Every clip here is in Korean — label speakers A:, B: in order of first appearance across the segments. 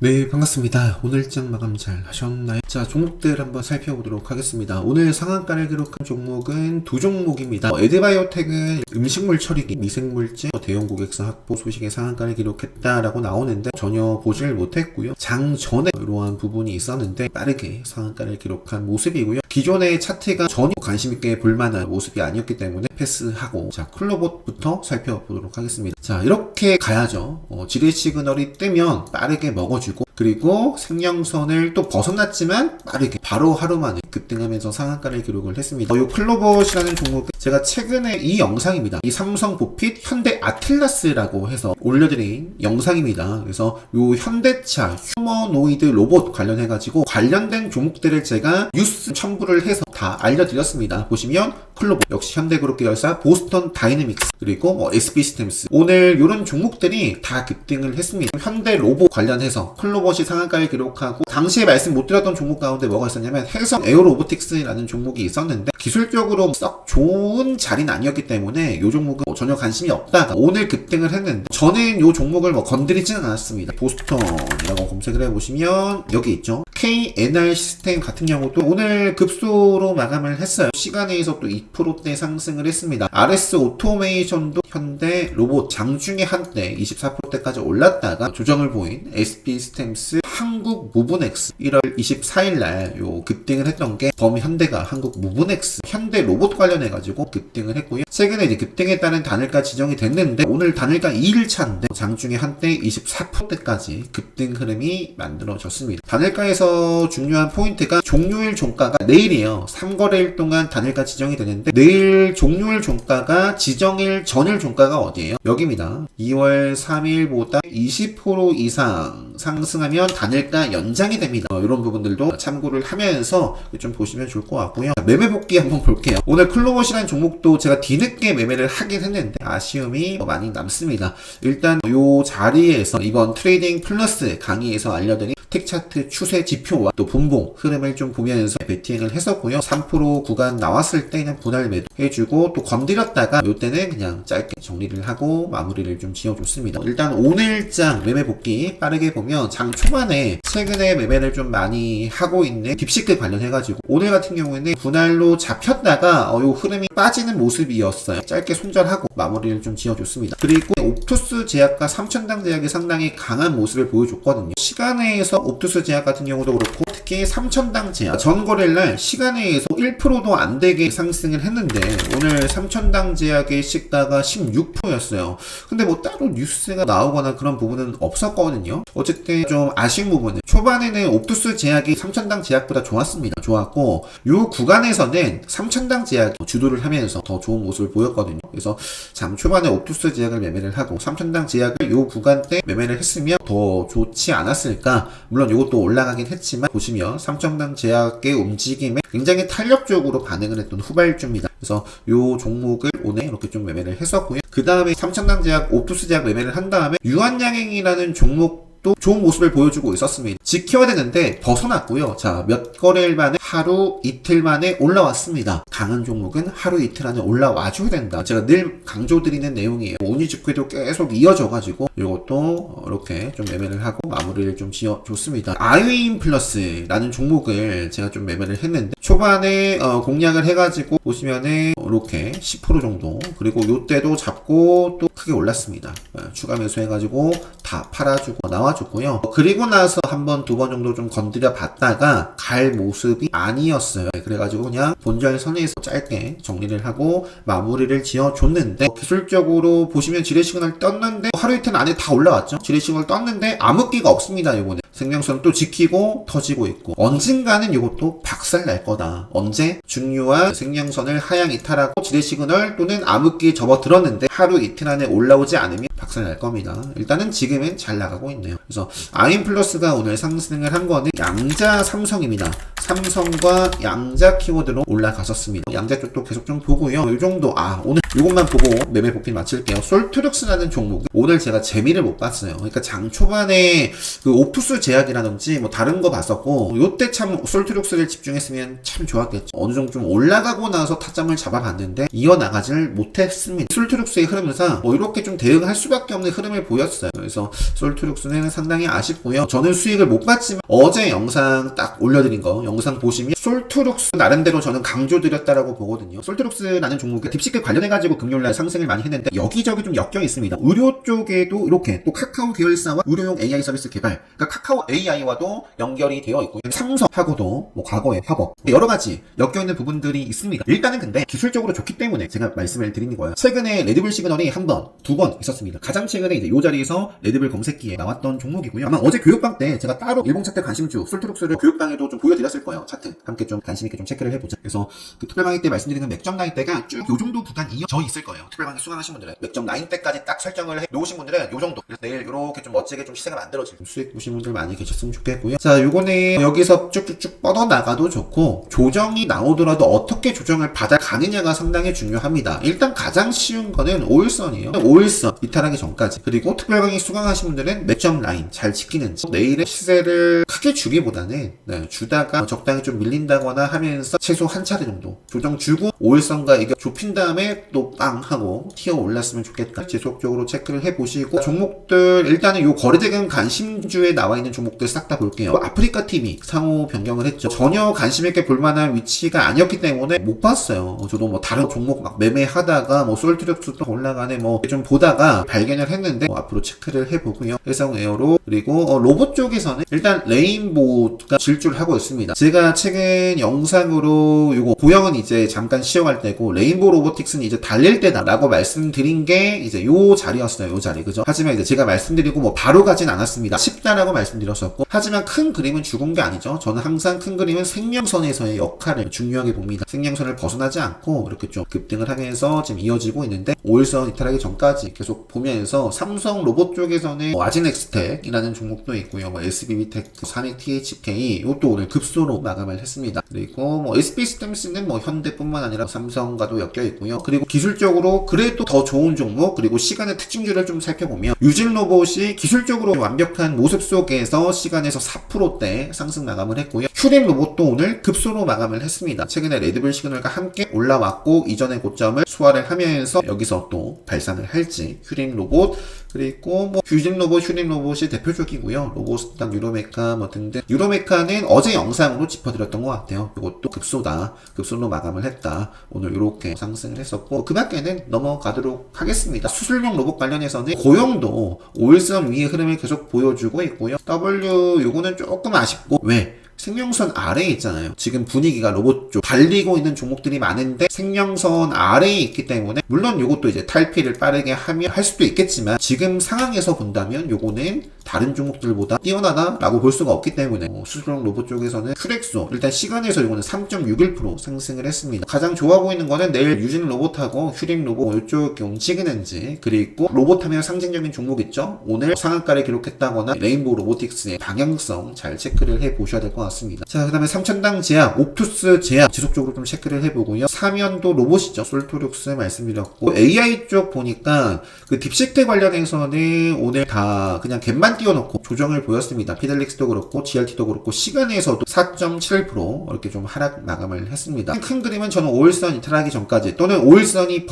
A: 네, 반갑습니다. 오늘장 마감 잘 하셨나요? 자, 종목들 한번 살펴보도록 하겠습니다. 오늘 상한가를 기록한 종목은 두 종목입니다. 에드바이오텍은 음식물 처리기, 미생물질, 대형 고객사 확보 소식에 상한가를 기록했다라고 나오는데 전혀 보질 못했고요. 장 전에 이러한 부분이 있었는데 빠르게 상한가를 기록한 모습이고요. 기존의 차트가 전혀 관심있게 볼만한 모습이 아니었기 때문에 패스하고, 자, 클로봇부터 살펴보도록 하겠습니다. 자, 이렇게 가야죠. 지뢰 시그널이 뜨면 빠르게 먹어주고, 그리고 생명선을 또 벗어났지만 빠르게 바로 하루 만에 급등하면서 상한가를 기록을 했습니다. 이 클로봇이라는 종목은 제가 최근에 이 영상입니다. 이 삼성 보핏 현대 아틀라스라고 해서 올려드린 영상입니다. 그래서 이 현대차 휴머노이드 로봇 관련해가지고 관련된 종목들을 제가 뉴스 첨부를 해서 다 알려드렸습니다. 보시면 클로봇, 역시 현대그룹 계열사 보스턴 다이내믹스, 그리고 SB시스템스, 오늘 이런 종목들이 다 급등을 했습니다. 현대 로봇 관련해서 클로봇이 상한가를 기록하고, 당시에 말씀 못 드렸던 종목 가운데 뭐가 있었냐면 해성 에어로보틱스라는 종목이 있었는데 기술적으로 썩 좋은 자리는 아니었기 때문에 이 종목은 전혀 관심이 없다가 오늘 급등을 했는데, 저는 이 종목을 건드리지는 않았습니다. 보스턴이라고 검색을 해보시면 여기 있죠. KNR 시스템 같은 경우도 오늘 급소로 마감을 했어요. 시간에서 또 2%대 상승을 했습니다. RS 오토메이션도 현대 로봇 장중에 한때 24%대까지 올랐다가 조정을 보인 SB시스템스 한국 무브넥스 1월 24일날 요 급등을 했던 게 범현대가 한국 무브넥스 현대 로봇 관련해가지고 급등을 했고요. 최근에 이제 급등에 따른 단일가 지정이 됐는데 오늘 단일가 2일차인데 장중에 한때 24%대까지 급등 흐름이 만들어졌습니다. 단일가에서 중요한 포인트가 종료일 종가가 내일이에요. 3거래일 동안 단일가 지정이 되는데 내일 종료일 종가가 지정일 전일 종가가 어디예요? 여기입니다. 2월 3일보다 20% 이상 상승하면 단일가 연장이 됩니다. 이런 부분들도 참고를 하면서 좀 보시면 좋을 것 같고요. 매매 복귀 한번 볼게요. 오늘 클로봇이라는 종목도 제가 뒤늦게 매매를 하긴 했는데 아쉬움이 많이 남습니다. 일단 이 자리에서 이번 트레이딩 플러스 강의에서 알려드린 텍차트 추세 지표와 또 분봉 흐름을 좀 보면서 베팅을 했었고요. 3% 구간 나왔을 때는 분할 매도 해주고, 또 건드렸다가 이때는 그냥 짧게 정리를 하고 마무리를 좀 지어줬습니다. 일단 오늘장 매매 복귀 빠르게 보면 장 초반에 최근에 매매를 좀 많이 하고 있는 딥시크 관련해가지고 오늘 같은 경우에는 분할로 잡혔다가 요 흐름이 빠지는 모습이었어요. 짧게 손절하고 마무리를 좀 지어줬습니다. 그리고 옵투스 제약과 삼천당 제약이 상당히 강한 모습을 보여줬거든요. 시간에서 옵투스 제약 같은 경우도 그렇고, 특히 삼천당 제약 전거래일날 시간에서 1%도 안 되게 상승을 했는데 오늘 삼천당 제약의 시가가 16%였어요. 근데 따로 뉴스가 나오거나 그런 부분은 없었거든요. 어쨌든 좀 아쉬운 부분은 초반에는 옵투스 제약이 삼천당 제약보다 좋았습니다. 좋았고 요 구간에서는 삼천당 제약이 주도를 하면서 더 좋은 모습을 보였거든요. 그래서 장 초반에 옵투스 제약을 매매를 하고 삼천당 제약을 요 구간 때 매매를 했으면 더 좋지 않았을까. 물론 이것도 올라가긴 했지만 보시면 삼천당 제약의 움직임에 굉장히 탄력적으로 반응을 했던 후발주입니다. 그래서 요 종목을 오늘 이렇게 좀 매매를 했었고요. 그 다음에 삼천당 제약, 옵투스 제약 매매를 한 다음에 유한양행이라는 종목 또 좋은 모습을 보여주고 있었습니다. 지켜야 되는데 벗어났고요. 자, 몇 거래일 만에 하루 이틀 만에 올라왔습니다. 강한 종목은 하루 이틀 안에 올라와줘야 된다. 제가 늘 강조드리는 내용이에요. 운이직후에도 계속 이어져가지고 이것도 이렇게 좀 매매를 하고 마무리를 좀 지어줬습니다. 아유인 플러스라는 종목을 제가 좀 매매를 했는데 초반에 공략을 해가지고 보시면은 이렇게 10% 정도, 그리고 요때도 잡고 또 크게 올랐습니다. 추가 매수해가지고 다 팔아주고 나와줬고요. 그리고 나서 한 번, 두 번 정도 좀 건드려 봤다가 갈 모습이 아니었어요. 그래가지고 그냥 본절 선에서 짧게 정리를 하고 마무리를 지어줬는데, 기술적으로 보시면 지뢰 시그널 떴는데 하루 이틀 안에 다 올라왔죠. 지뢰 시그널 떴는데 암흑기가 없습니다. 이번에 생명선 또 지키고 터지고 있고, 언젠가는 이것도 박살 날 거다. 언제? 중류와 생명선을 하향 이탈하고 지뢰 시그널 또는 암흑기에 접어들었는데 하루 이틀 안에 올라오지 않으면 박살 날 겁니다. 일단은 지금은 잘 나가고 있네요. 그래서 아임플러스가 오늘 상승을 한 거는 양자 삼성입니다. 삼성과 양자 키워드로 올라갔었습니다. 양자 쪽도 계속 좀 보고요. 이 정도, 오늘 이것만 보고 매매 복귀 마칠게요. 솔트룩스라는 종목 오늘 제가 재미를 못 봤어요. 그러니까 장 초반에 그 옵투스 제약이라든지 다른 거 봤었고, 요때 참 솔트룩스를 집중했으면 참 좋았겠죠. 어느 정도 좀 올라가고 나서 타점을 잡아봤는데 이어나가지를 못했습니다. 솔트룩스의 흐름상 이렇게 좀 대응할 수밖에 수밖에 없는 흐름을 보였어요. 그래서 솔트룩스는 상당히 아쉽고요. 저는 수익을 못 봤지만 어제 영상 딱 올려드린 거 영상 보시면 솔트룩스 나름대로 저는 강조드렸다라고 보거든요. 솔트룩스라는 종목에 딥시크 관련해가지고 금요일날 상승을 많이 했는데 여기저기 좀 엮여 있습니다. 의료 쪽에도 이렇게 또 카카오 계열사와 의료용 AI 서비스 개발, 그러니까 카카오 AI와도 연결이 되어 있고요. 삼성하고도 뭐 과거에 협업, 여러 가지 엮여 있는 부분들이 있습니다. 일단은 근데 기술적으로 좋기 때문에 제가 말씀을 드리는 거예요. 최근에 레드불 시그널이 한 번, 두 번 있었습니다. 가장 최근에 이제 이 자리에서 레드불 검색기에 나왔던 종목이고요. 아마 어제 교육방 때 제가 따로 일봉 차트 관심주 솔트룩스를 교육방에도 좀 보여드렸을 거예요. 차트 함께 좀 관심있게 좀 체크를 해보자. 그래서 그 특별 강의 때 말씀드리는 맥점 라인 때가 쭉 요 정도 구간 이어져 있을 거예요. 특별 강의 수강하신 분들은 맥점 라인 때까지 딱 설정을 해 놓으신 분들은 요 정도. 그래서 내일 요렇게 좀 멋지게 좀 시세가 만들어질 수익 보신 분들 많이 계셨으면 좋겠고요. 자, 요거는 여기서 쭉쭉쭉 뻗어나가도 좋고 조정이 나오더라도 어떻게 조정을 받아가느냐가 상당히 중요합니다. 일단 가장 쉬운 거는 5일선이에요. 5일선 이탈하기 전까지. 그리고 특별 강의 수강하신 분들은 맥점 라인 잘 지키는지, 내일의 시세를 크게 주기보다는 주다가 적당히 좀 밀린다거나 하면서 최소 한 차례 정도 조정 주고 5일선과 이게 좁힌 다음에 또 빵 하고 튀어 올랐으면 좋겠다. 지속적으로 체크를 해보시고 종목들 일단은 요 거래대금 관심주에 나와 있는 종목들 싹 다 볼게요. 아프리카 TV 상호 변경을 했죠. 전혀 관심있게 볼만한 위치가 아니었기 때문에 못 봤어요. 저도 뭐 다른 종목 막 매매하다가 뭐 솔트룩스도 올라가네 뭐 좀 보다가 발견을 했는데 앞으로 체크를 해보고요. 해성 에어로, 그리고 로봇 쪽에서는 일단 레인보우가 질주를 하고 있습니다. 제가 최근 영상으로 요거 고영은 이제 잠깐 쉬어갈 때고 레인보우 로보틱스는 이제 달릴 때다라고 말씀드린 게 이제 요 자리였어요. 요 자리, 그죠? 하지만 이제 제가 말씀드리고 뭐 바로 가진 않았습니다. 쉽다라고 말씀드렸었고, 하지만 큰 그림은 죽은 게 아니죠. 저는 항상 큰 그림은 생명선에서의 역할을 중요하게 봅니다. 생명선을 벗어나지 않고 이렇게 좀 급등을 하면서 지금 이어지고 있는데 5일선 이탈하기 전까지 계속 보면서 삼성 로봇 쪽에서는 뭐 아진엑스텍이라는 종목도 있고요. 뭐 SBB텍, 산익 THK 이것도 오늘 급소로 마감을 했습니다. 그리고 뭐 SP시스템스는 뭐 현대뿐만 아니라 삼성과도 엮여 있고요. 그리고 기술적으로 그래도 더 좋은 종목, 그리고 시간의 특징주를 좀 살펴보면 유진 로봇이 기술적으로 완벽한 모습 속에서 시간에서 4%대 상승 마감을 했고요. 휴림 로봇도 오늘 급소로 마감을 했습니다. 최근에 레드불 시그널과 함께 올라왔고 이전의 고점을 소화를 하면서 여기서 또 발산을 할지, 휴림 로봇, 그리고 뭐 유진 로봇, 휴림 로봇이 대표적이고요. 로봇스탄, 유로메카 뭐 등등. 유로메카는 어제 영상으로 짚어드렸던 것 같아요. 이것도 급소로 마감을 했다. 오늘 이렇게 상승을 했었고, 그 밖에는 넘어가도록 하겠습니다. 수술용 로봇 관련해서는 고용도 5일선 위의 흐름을 계속 보여주고 있고요. W 요거는 조금 아쉽고, 왜? 생명선 아래에 있잖아요. 지금 분위기가 로봇 쪽 달리고 있는 종목들이 많은데 생명선 아래에 있기 때문에, 물론 요것도 이제 탈피를 빠르게 하면 할 수도 있겠지만 지금 상황에서 본다면 요거는 다른 종목들보다 뛰어나다라고 볼 수가 없기 때문에 수술용 로봇 쪽에서는 큐렉소 일단 시간에서 요거는 3.61% 상승을 했습니다. 가장 좋아 보이는 거는 내일 유진 로봇하고 휴림 로봇 이쪽에 움직이는지, 그리고 로봇 하면 상징적인 종목 있죠. 오늘 상한가를 기록했다거나 레인보우 로보틱스의 방향성 잘 체크를 해 보셔야 될 것 같습니다. 자, 그 다음에 3천당 제약, 옵투스 제약 지속적으로 좀 체크를 해보고요. 사면도 로봇이죠. 솔트룩스 말씀드렸고, AI 쪽 보니까 그 딥시크 관련해서는 오늘 다 그냥 갭만 띄워놓고 조정을 보였습니다. 피델릭스도 그렇고 GRT도 그렇고 시간에서도 4.7% 이렇게 좀 하락 마감을 했습니다. 큰 그림은 저는 5일선 이탈하기 전까지, 또는 5일선이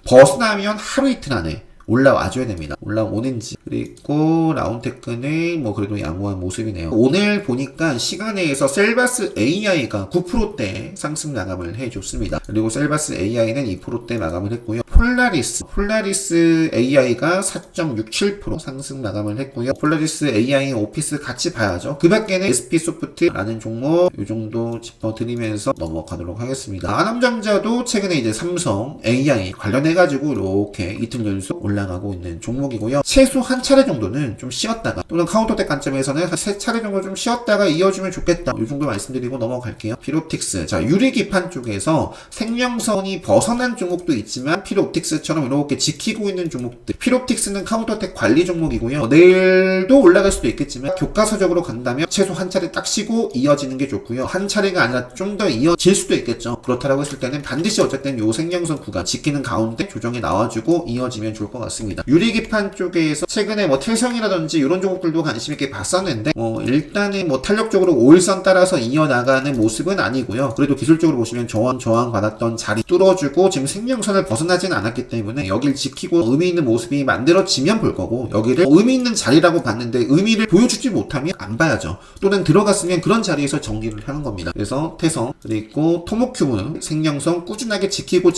A: 벗어나면 하루 이틀 안에 올라와줘야 됩니다. 올라오는지. 그리고 라운테크는 뭐 그래도 양호한 모습이네요. 오늘 보니까 시간에서 셀바스 AI가 9%대 상승 마감을 해줬습니다. 그리고 셀바스 AI는 2%대 마감을 했고요. 폴라리스 AI가 4.67% 상승 마감을 했고요. 폴라리스 AI 오피스 같이 봐야죠. 그 밖에는 SP소프트라는 종목 이 정도 짚어드리면서 넘어가도록 하겠습니다. 아남전자도 최근에 이제 삼성 AI 관련해가지고 이렇게 이틀 연속 올라가고 있는 종목이고요. 최소 한 차례 정도는 좀 쉬었다가, 또는 카운터텍 관점에서는 한 3차례 정도 좀 쉬었다가 이어주면 좋겠다. 이 정도 말씀드리고 넘어갈게요. 필옵틱스. 자, 유리기판 쪽에서 생명선이 벗어난 종목도 있지만 필옵틱스처럼 이렇게 지키고 있는 종목들. 필옵틱스는 카운터텍 관리 종목이고요. 내일도 올라갈 수도 있겠지만 교과서적으로 간다면 최소 한 차례 딱 쉬고 이어지는 게 좋고요. 한 차례가 아니라 좀 더 이어질 수도 있겠죠. 그렇다라고 했을 때는 반드시 어쨌든 요 생명선 구간 지키는 가운데 조정이 나와주고 이어지면 좋을 것 같습니다. 같습니다. 유리기판 쪽에서 최근에 뭐 태성이라든지 이런 종목들도 관심 있게 봤었는데 일단은 뭐 탄력적으로 5일선 따라서 이어나가는 모습은 아니고요. 그래도 기술적으로 보시면 저항 받았던 자리 뚫어주고 지금 생명선을 벗어나진 않았기 때문에 여길 지키고 의미 있는 모습이 만들어지면 볼 거고, 여기를 의미 있는 자리라고 봤는데 의미를 보여주지 못하면 안 봐야죠. 또는 들어갔으면 그런 자리에서 정리를 하는 겁니다. 그래서 태성, 그리고 토모큐브는 생명선 꾸준하게 지키고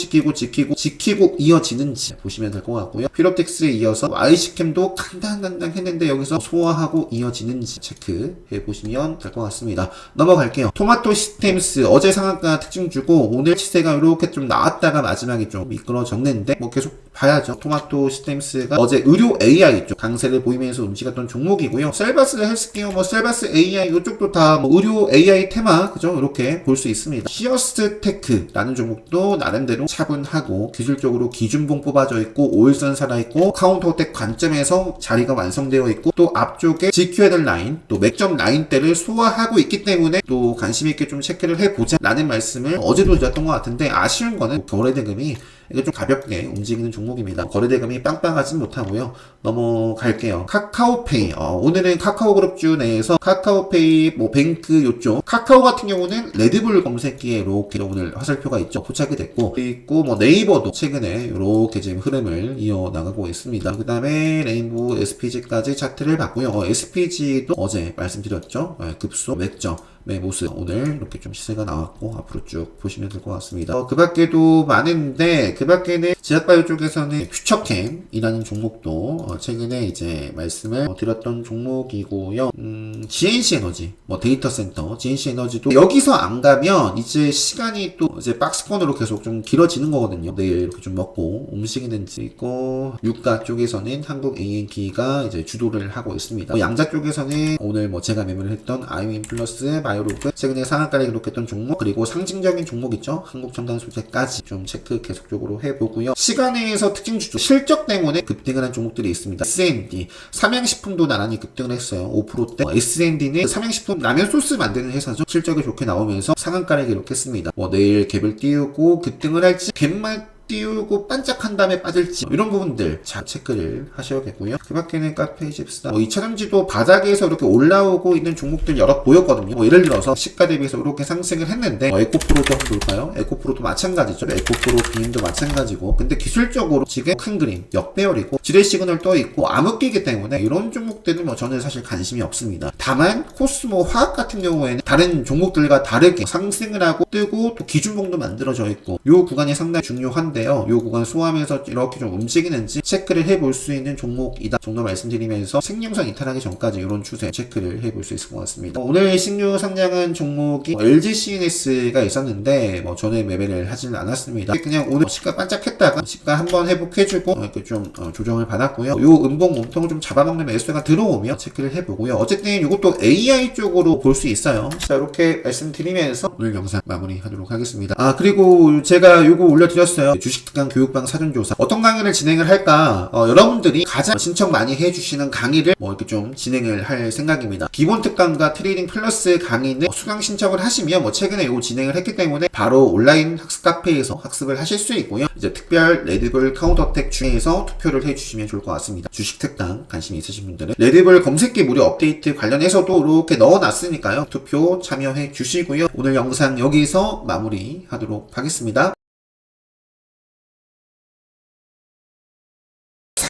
A: 이어지는지 보시면 될 것 같고요. 필옵틱스에 이어서 IC캠도 간당간당 했는데 여기서 소화하고 이어지는지 체크해 보시면 될 것 같습니다. 넘어갈게요. 토마토 시스템스 어제 상한가 특징 주고 오늘 시세가 이렇게 좀 나왔다가 마지막에 좀 미끄러졌는데 뭐 계속 봐야죠. 토마토 시스템스가 어제 의료 AI 쪽 강세를 보이면서 움직였던 종목이고요. 셀바스 헬스케어, 뭐 셀바스 AI 이쪽도 다 뭐 의료 AI 테마, 그죠? 이렇게 볼 수 있습니다. 시어스 테크라는 종목도 나름대로 차분하고 기술적으로 기준봉 뽑아져 있고 5일선 살아있고 카운터어택 관점에서 자리가 완성되어 있고 또 앞쪽에 지켜야 될 라인, 또 맥점 라인대를 소화하고 있기 때문에 또 관심 있게 좀 체크를 해보자 라는 말씀을 어제도 드렸던 것 같은데, 아쉬운 거는 거래대금이 이게 좀 가볍게 움직이는 종목입니다. 거래대금이 빵빵하진 못하고요. 넘어갈게요. 카카오페이. 오늘은 카카오그룹주 내에서 카카오페이, 뭐 뱅크 요쪽. 카카오 같은 경우는 레드불 검색기에 이렇게 오늘 화살표가 있죠. 포착이 됐고, 그리고 뭐 네이버도 최근에 이렇게 지금 흐름을 이어나가고 있습니다. 그 다음에 레인보우 SPG까지 차트를 봤고요. SPG도 어제 말씀드렸죠. 급소 맥점 모습 오늘 이렇게 좀 시세가 나왔고 앞으로 쭉 보시면 될 것 같습니다. 그 밖에도 많은데, 그 밖에는 제약바이오 쪽에서는 퓨처캠이라는 종목도 최근에 이제 말씀을 드렸던 종목이고요. GNC 에너지, 뭐 데이터 센터 GNC 에너지도 여기서 안 가면 이제 시간이 또 이제 박스권으로 계속 좀 길어지는 거거든요. 내일 이렇게 좀 먹고 움직이는지 있고, 유가 쪽에서는 한국 ANK가 이제 주도를 하고 있습니다. 양자 쪽에서는 오늘 뭐 제가 매매를 했던 아이윈 플러스 바이오로그 최근에 상한가를 기록했던 종목, 그리고 상징적인 종목 있죠. 한국첨단소재까지 좀 체크 계속적으로 해보고요. 시간에서 특징 주죠. 실적 때문에 급등을 한 종목들이 있습니다. S&D, 삼양식품도 나란히 급등을 했어요. 5%대. S&D는 삼양식품 라면 소스 만드는 회사죠. 실적이 좋게 나오면서 상한가를 기록했습니다. 내일 갭을 띄우고 급등을 할지, 갭만 띄우고 반짝한 다음에 빠질지, 이런 부분들 잘 체크를 하셔야겠고요. 그 밖에는 카페이집스다, 이차전지도 바닥에서 이렇게 올라오고 있는 종목들 여러 보였거든요. 예를 들어서 시가 대비해서 이렇게 상승을 했는데, 에코프로도 한번 볼까요? 에코프로도 마찬가지죠. 에코프로 비임도 마찬가지고, 근데 기술적으로 지금 큰 그림 역배열이고 지뢰 시그널 떠 있고 암흑기이기 때문에 이런 종목들은 뭐 저는 사실 관심이 없습니다. 다만 코스모 화학 같은 경우에는 다른 종목들과 다르게 상승을 하고 뜨고 또 기준봉도 만들어져 있고, 이 구간이 상당히 중요한데 이 구간 소화하면서 이렇게 좀 움직이는지 체크를 해볼 수 있는 종목이다 정도 말씀드리면서, 생명선 이탈하기 전까지 이런 추세 체크를 해볼 수 있을 것 같습니다. 오늘 신규 상장한 종목이 LG CNS가 있었는데 저는 매매를 하지는 않았습니다. 그냥 오늘 시가 반짝했다가 시가 한번 회복해주고 이렇게 좀 조정을 받았고요. 이 음봉 몸통을 좀 잡아먹는 매수가 들어오면 체크를 해보고요. 어쨌든 이것도 AI 쪽으로 볼 수 있어요. 자, 이렇게 말씀드리면서 오늘 영상 마무리하도록 하겠습니다. 그리고 제가 이거 올려드렸어요. 주식특강 교육방 사전조사 어떤 강의를 진행을 할까, 여러분들이 가장 신청 많이 해주시는 강의를 이렇게 좀 진행을 할 생각입니다. 기본 특강과 트레이딩 플러스 강의는 수강 신청을 하시면 최근에 이거 진행을 했기 때문에 바로 온라인 학습 카페에서 학습을 하실 수 있고요. 이제 특별 레드불 카운터택 중에서 투표를 해주시면 좋을 것 같습니다. 주식특강 관심 있으신 분들은 레드불 검색기 무료 업데이트 관련해서도 이렇게 넣어놨으니까요. 투표 참여해 주시고요. 오늘 영상 여기서 마무리하도록 하겠습니다.